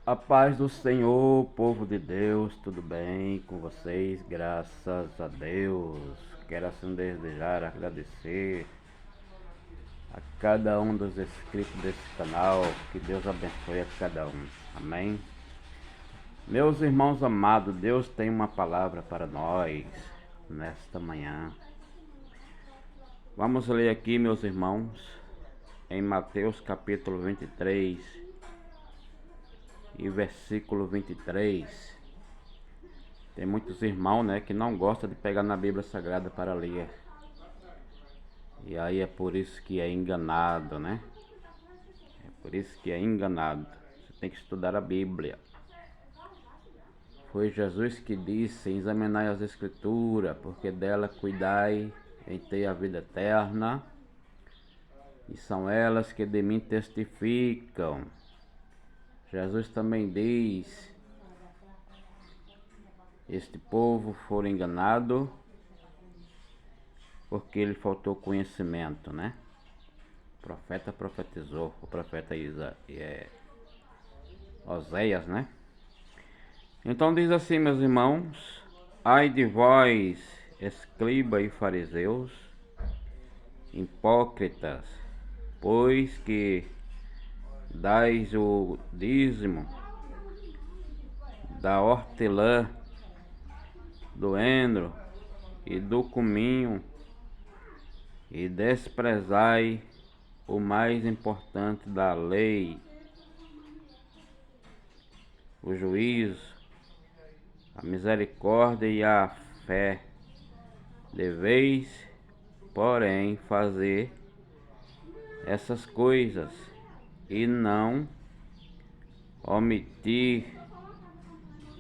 A paz do Senhor, povo de Deus, tudo bem com vocês? Graças a Deus. Quero assim desejar agradecer a cada um dos inscritos desse canal. Que Deus abençoe a cada um. Amém? Meus irmãos amados, Deus tem uma palavra para nós nesta manhã. Vamos ler aqui, meus irmãos, em Mateus capítulo 23 e versículo 23. Tem muitos irmãos, né, que não gostam de pegar na Bíblia Sagrada para ler. E aí é por isso que é enganado, né? É por isso que é enganado. Você tem que estudar a Bíblia. Foi Jesus que disse: examinai as Escrituras, porque dela cuidai em ter a vida eterna, e são elas que de mim testificam. Jesus também diz: este povo foi enganado porque lhe faltou conhecimento, né? O profeta profetizou, o profeta Oséias, né? Então diz assim, meus irmãos: ai de vós, escribas e fariseus, hipócritas, pois que dais o dízimo da hortelã, do endro e do cominho, e desprezai o mais importante da lei, o juízo, a misericórdia e a fé. Deveis, porém, fazer essas coisas e não omitir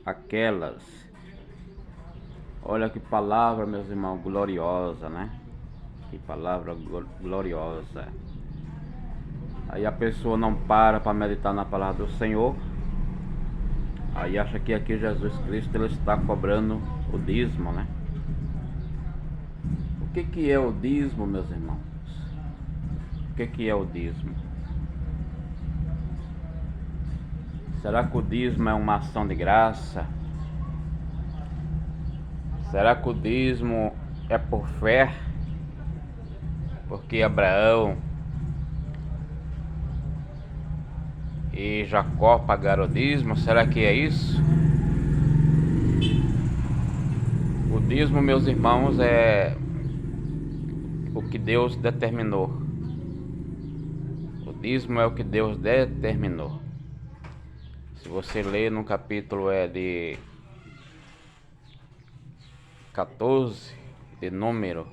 aquelas. Olha que palavra, meus irmãos, gloriosa, né? Que palavra gloriosa. Aí a pessoa não para meditar na palavra do Senhor. Aí acha que aqui Jesus Cristo ele está cobrando o dízimo, né? O que é o dízimo, meus irmãos? O que é o dízimo? Será que o dízimo é uma ação de graça? Será que o dízimo é por fé? Porque Abraão e Jacó pagaram o dízimo? Será que é isso? O dízimo, meus irmãos, é o que Deus determinou. O dízimo é o que Deus determinou. Se você ler no capítulo de 14 de Número,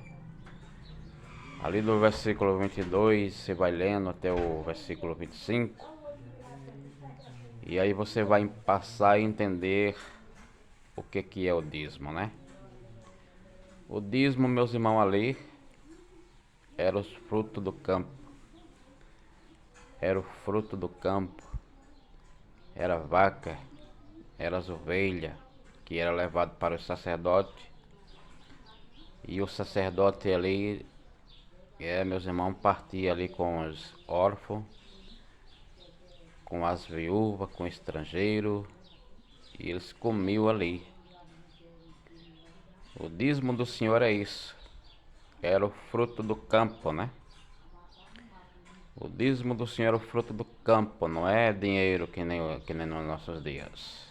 ali do versículo 22, você vai lendo até o versículo 25, e aí você vai passar a entender o que é o dízimo, né? O dízimo, meus irmãos, ali era os frutos do campo. Era o fruto do campo. Era a vaca, era as ovelhas, que era levado para o sacerdote. E o sacerdote ali, meus irmãos, partia ali com os órfãos, com as viúvas, com estrangeiros, e eles comiam ali. O dízimo do Senhor é isso. Era o fruto do campo, né? O dízimo do Senhor é o fruto do campo, não é dinheiro que nem nos nossos dias.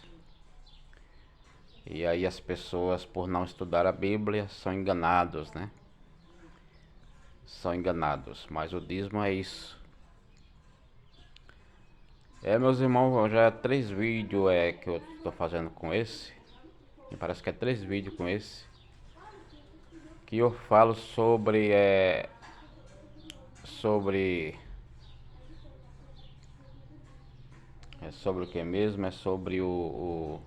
E aí as pessoas, por não estudar a Bíblia, são enganados, né? São enganados, mas o dízimo é isso. Meus irmãos, já 3 vídeos que eu estou fazendo com esse. Me parece que é 3 vídeos com esse. Que eu falo sobre sobre o que mesmo? É sobre o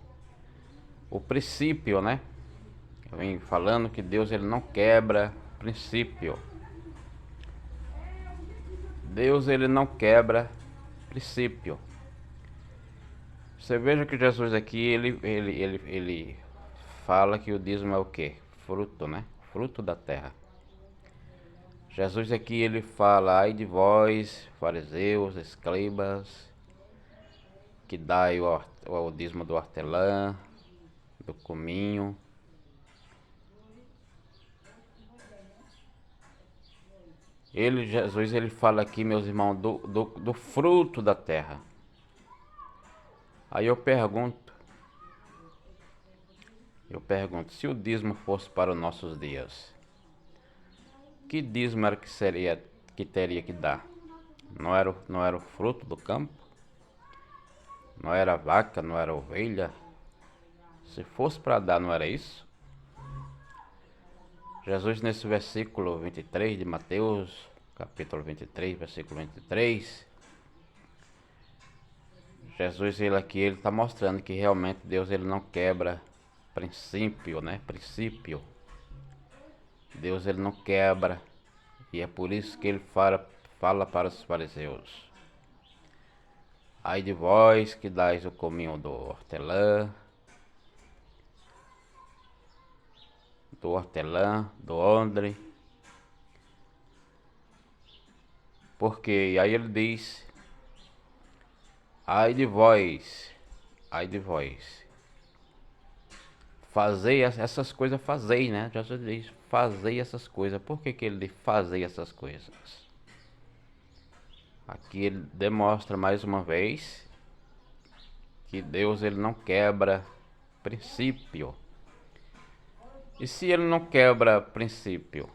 princípio, né? Eu venho falando que Deus ele não quebra princípio. Deus ele não quebra princípio. Você veja que Jesus aqui ele fala que o dízimo é o quê? Fruto, né? Fruto da terra. Jesus aqui ele fala: ai de vós, fariseus, escribas, que dá aí o dízimo do hortelã, do cominho. Jesus, ele fala aqui, meus irmãos, do fruto da terra. Aí eu pergunto, se o dízimo fosse para os nossos dias, que dízimo era que teria que dar? Não era o fruto do campo? Não era a vaca, não era a ovelha? Se fosse para dar, não era isso? Jesus, nesse versículo 23 de Mateus, capítulo 23, versículo 23, Jesus, ele está mostrando que realmente Deus, ele não quebra princípio, né? Princípio. Deus, ele não quebra. E é por isso que ele fala para os fariseus: ai de vós que dais o cominho do hortelã, do odre. Porque aí ele diz: ai de vós, fazei essas coisas, fazei, né? Jesus diz: fazei essas coisas. Por que ele diz fazei essas coisas? Aqui ele demonstra mais uma vez que Deus, ele não quebra princípio. E se ele não quebra princípio,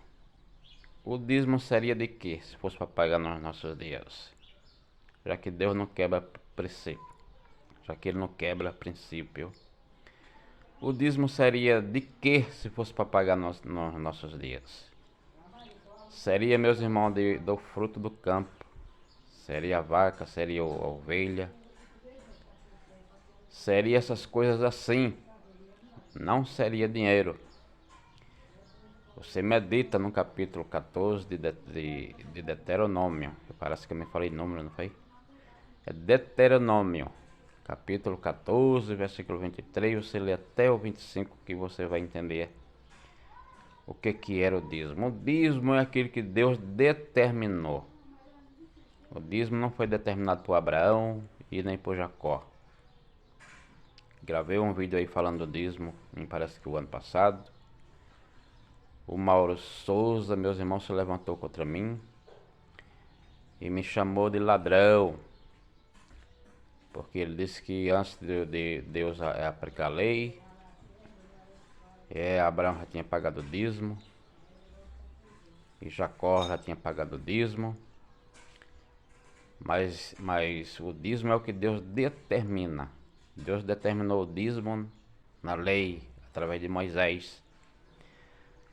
o dízimo seria de quê, se fosse para pagar nos nossos dias? Já que Deus não quebra princípio, já que ele não quebra princípio, o dízimo seria de quê, se fosse para pagar nos nossos dias? Seria, meus irmãos, do fruto do campo. Seria a vaca, seria a ovelha. Seria essas coisas assim. Não seria dinheiro. Você medita no capítulo 14 de Deuteronômio. Parece que eu me falei número, não foi? É Deuteronômio, capítulo 14, versículo 23. Você lê até o 25 que você vai entender o que era o dízimo. O dízimo é aquilo que Deus determinou. O dízimo não foi determinado por Abraão e nem por Jacó. Gravei um vídeo aí falando do dízimo, me parece que o ano passado. O Mauro Souza, meus irmãos, se levantou contra mim e me chamou de ladrão, porque ele disse que antes de Deus aplicar a lei, Abraão já tinha pagado o dízimo e Jacó já tinha pagado o dízimo, mas o dízimo é o que Deus determina. Deus determinou o dízimo na lei, através de Moisés.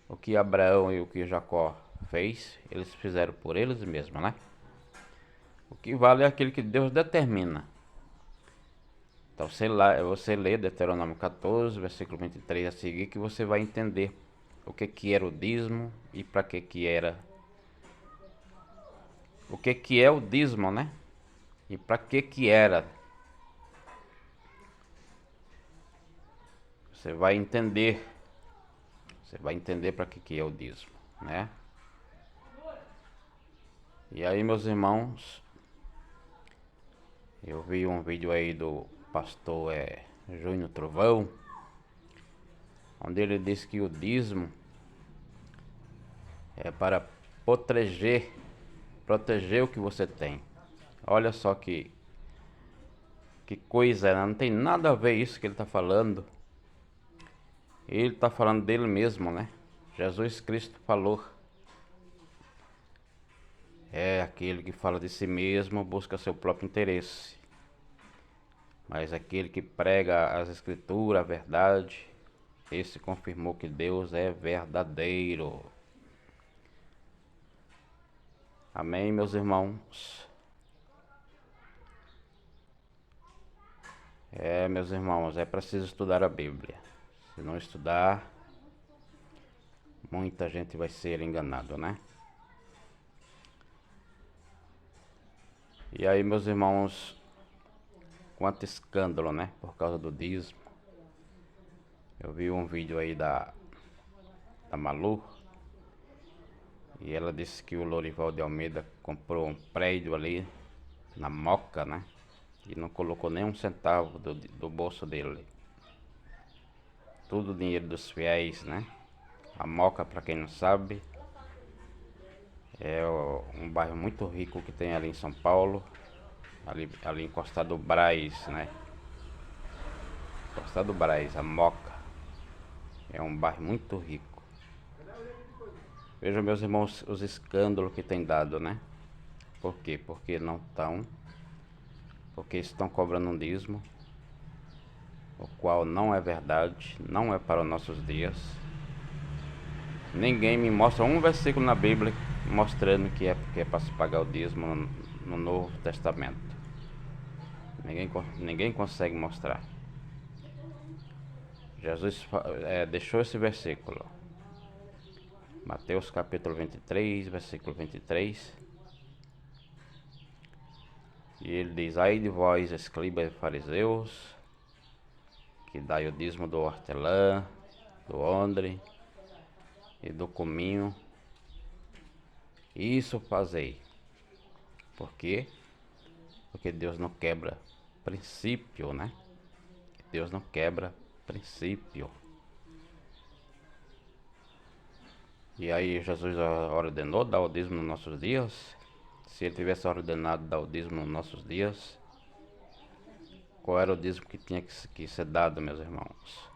O que Abraão e o que Jacó fez, eles fizeram por eles mesmos, né? O que vale é aquilo que Deus determina. Então você lê Deuteronômio 14, versículo 23 a seguir, que você vai entender o que era o dízimo e para que era. O que é o dízimo, né? E para que era. Você vai entender. Você vai entender para que é o dízimo, né? E aí, meus irmãos, eu vi um vídeo aí do pastor Júnior Trovão, onde ele disse que o dízimo é para proteger o que você tem. Olha só que coisa, né? Não tem nada a ver isso que ele está falando. Ele está falando dele mesmo, né? Jesus Cristo falou: aquele que fala de si mesmo busca seu próprio interesse, mas aquele que prega as escrituras, a verdade, esse confirmou que Deus é verdadeiro. Amém, meus irmãos? Meus irmãos, é preciso estudar a Bíblia. Se não estudar, muita gente vai ser enganado, né? E aí, meus irmãos, quanto escândalo, né? Por causa do dízimo. Eu vi um vídeo aí da Malu, e ela disse que o Lorival de Almeida comprou um prédio ali na Moca, né? e não colocou nem um centavo do bolso dele. Tudo dinheiro dos fiéis, né? A Moca, para quem não sabe, é um bairro muito rico que tem ali em São Paulo, ali encostado do Brás, né? Encostado do Brás, a Moca. É um bairro muito rico. Vejam, meus irmãos, os escândalos que tem dado, né? Por quê? Porque estão cobrando um dízimo, o qual não é verdade, não é para os nossos dias. Ninguém me mostra um versículo na Bíblia mostrando que é para se pagar o dízimo no Novo Testamento. Ninguém consegue mostrar. Jesus deixou esse versículo. Mateus capítulo 23, versículo 23. E ele diz: ai de vós, escribas e fariseus, que dai o dízimo do hortelã, do ondre e do cominho. Isso fazei. Por quê? Porque Deus não quebra princípio, né? Deus não quebra princípio. E aí Jesus ordenou dar o dízimo nos nossos dias. Se ele tivesse ordenado dar o dízimo nos nossos dias, qual era o dízimo que tinha que ser dado, meus irmãos?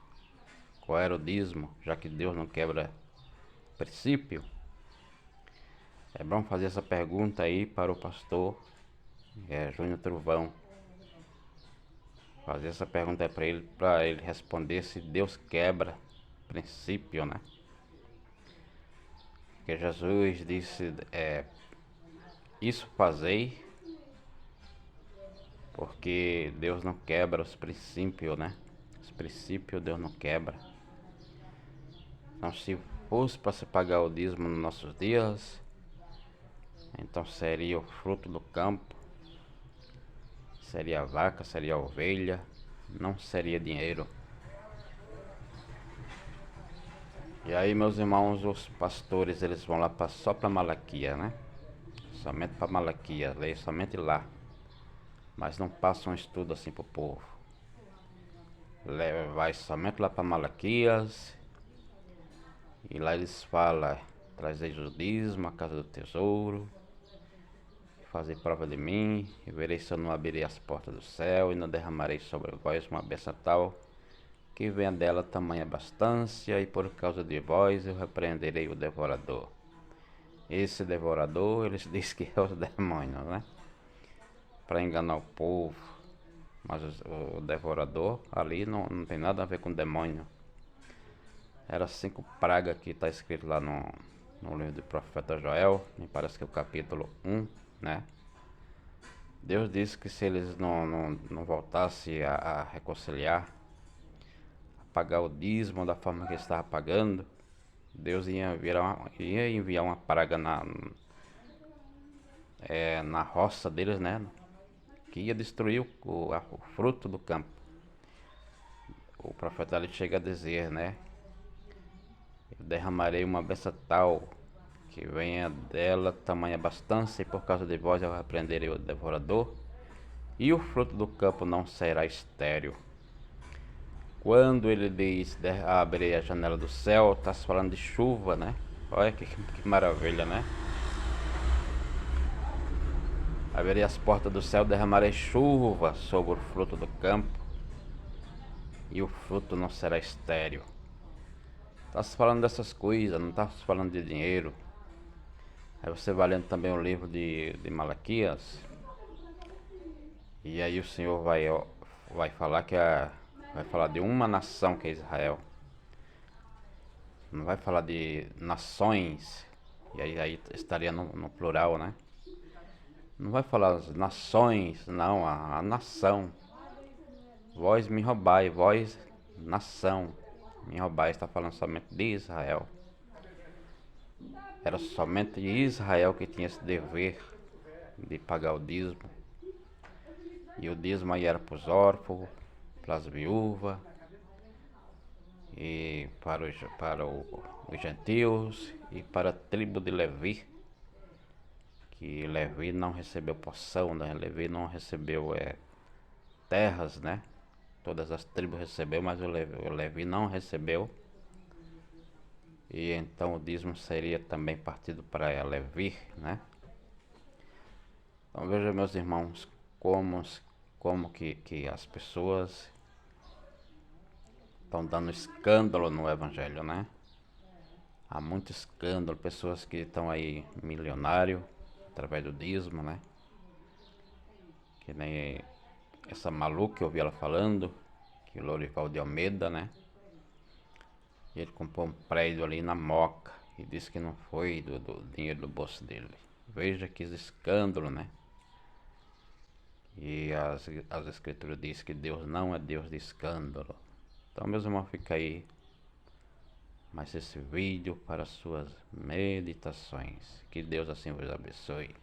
Qual era o dízimo, já que Deus não quebra princípio? É bom fazer essa pergunta aí para o pastor Júnior Trovão. Fazer essa pergunta para ele responder se Deus quebra princípio, né? Porque Jesus disse, isso fazei, porque Deus não quebra os princípios, né? Os princípios Deus não quebra. Então, se fosse para se pagar o dízimo nos nossos dias, então seria o fruto do campo, seria a vaca, seria a ovelha, não seria dinheiro. E aí, meus irmãos, os pastores, eles vão lá só para Malaquias, né? Somente para Malaquias, leia somente lá. Mas não passam um estudo assim pro povo. Vai somente lá para Malaquias. E lá eles falam: trazeis o dízimo à casa do tesouro, fazei prova de mim, e vereis se eu não abrirei as portas do céu, e não derramarei sobre vós uma bênção tal, que venha dela tamanha abastança, e por causa de vós eu repreenderei o devorador. Esse devorador, eles dizem que é os demônios, né? Para enganar o povo. Mas o devorador ali não tem nada a ver com demônio. Era 5 pragas que está escrito lá no livro do profeta Joel, me parece que é o capítulo 1, né? Deus disse que se eles não voltassem a reconciliar, a pagar o dízimo da forma que estava pagando, Deus ia enviar uma praga na roça deles, né? Que ia destruir o fruto do campo. O profeta ali chega a dizer, né? Eu derramarei uma bênção tal, que venha dela tamanha abastança, e por causa de vós eu repreenderei o devorador, e o fruto do campo não será estéril. Quando ele diz, abrirei a janela do céu, está se falando de chuva, né? Olha que maravilha, né? Abrirei as portas do céu, derramarei chuva sobre o fruto do campo, e o fruto não será estéril. Está se falando dessas coisas, não está se falando de dinheiro. Aí você vai lendo também o livro de Malaquias, e aí o Senhor vai falar vai falar de uma nação que é Israel. Não vai falar de nações, e aí estaria no plural, né? Não vai falar as nações, não, a nação. Vós me roubai, vós nação me roubai, está falando somente de Israel. Era somente Israel que tinha esse dever de pagar o dízimo. E o dízimo aí era para os órfãos, para as viúvas, e para os gentios, e para a tribo de Levi, que Levi não recebeu porção, né? Levi não recebeu terras, né? Todas as tribos recebeu, mas o Levi não recebeu. E então o dízimo seria também partido para Levi, né? Então veja, meus irmãos, como que as pessoas estão dando escândalo no evangelho, né? Há muito escândalo, pessoas que estão aí milionário através do dízimo, né? Que nem essa maluca que eu ouvi ela falando, que o Lorival de Almeida, né? Ele comprou um prédio ali na Moca e disse que não foi do dinheiro do bolso dele. Veja que escândalo, né? E as escrituras dizem que Deus não é Deus de escândalo. Então, meus irmãos, fica aí mais esse vídeo para suas meditações. Que Deus assim vos abençoe.